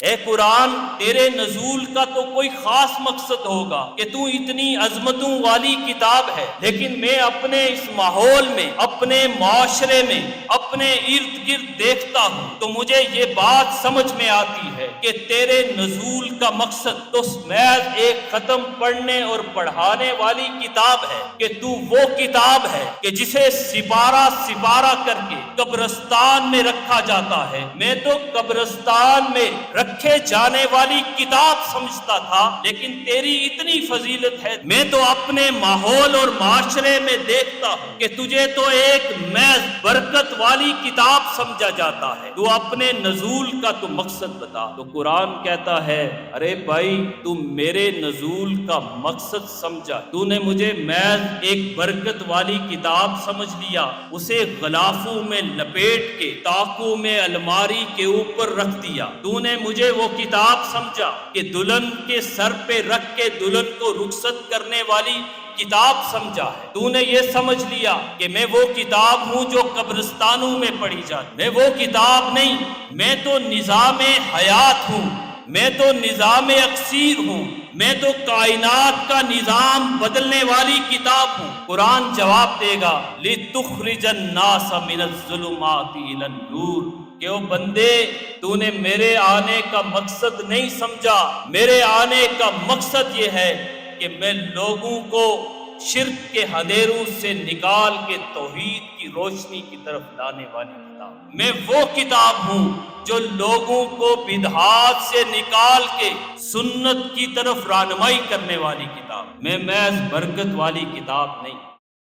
اے قرآن، تیرے نزول کا تو کوئی خاص مقصد ہوگا کہ تو اتنی عظمتوں والی کتاب ہے، لیکن میں اپنے اس ماحول میں، اپنے معاشرے میں، اپنے ارد گرد دیکھتا ہوں تو مجھے یہ بات سمجھ میں آتی ہے کہ تیرے نزول کا مقصد تو محض ایک ختم پڑھنے اور پڑھانے والی کتاب ہے، کہ تو وہ کتاب ہے کہ جسے سپارہ سپارہ کر کے قبرستان میں رکھا جاتا ہے۔ میں تو قبرستان میں رکھے جانے والی کتاب سمجھتا تھا، لیکن تیری اتنی فضیلت ہے، میں تو اپنے ماحول اور معاشرے میں دیکھتا ہوں کہ تجھے تو ایک محض برکت والی کتاب سمجھا جاتا ہے۔ تو اپنے نزول کا تو مقصد بتا۔ تو قرآن کہتا ہے، ارے بھائی، تو میرے نزول کا مقصد سمجھا، تو نے مجھے محض ایک برکت والی کتاب سمجھ لیا، اسے غلافوں میں لپیٹ کے طاقوں میں الماری کے اوپر رکھ دیا۔ تو نے مجھے وہ کتاب سمجھا کہ دلہن کے سر پہ رکھ کے دلہن کو رخصت کرنے والی کتاب سمجھا ہے۔ تو نے یہ سمجھ لیا کہ میں وہ کتاب ہوں جو قبرستانوں میں پڑھی جاتی، میں وہ کتاب نہیں، میں تو نظام حیات ہوں، میں تو نظام اکسیر ہوں، میں تو کائنات کا نظام بدلنے والی کتاب ہوں۔ قرآن جواب دے گا، لِتُخْرِجَ النَّاسَ مِنَ الظُّلُمَاتِ إِلَى النُّورِ، کہ او بندے، تو نے میرے آنے کا مقصد نہیں سمجھا۔ میرے آنے کا مقصد یہ ہے کہ میں لوگوں کو شرک کے اندھیروں سے نکال کے توحید کی روشنی کی طرف لانے والی کتاب۔ میں وہ کتاب ہوں جو لوگوں کو بدعات سے نکال کے سنت کی طرف رہنمائی کرنے والی کتاب۔ میں محض برکت والی کتاب نہیں۔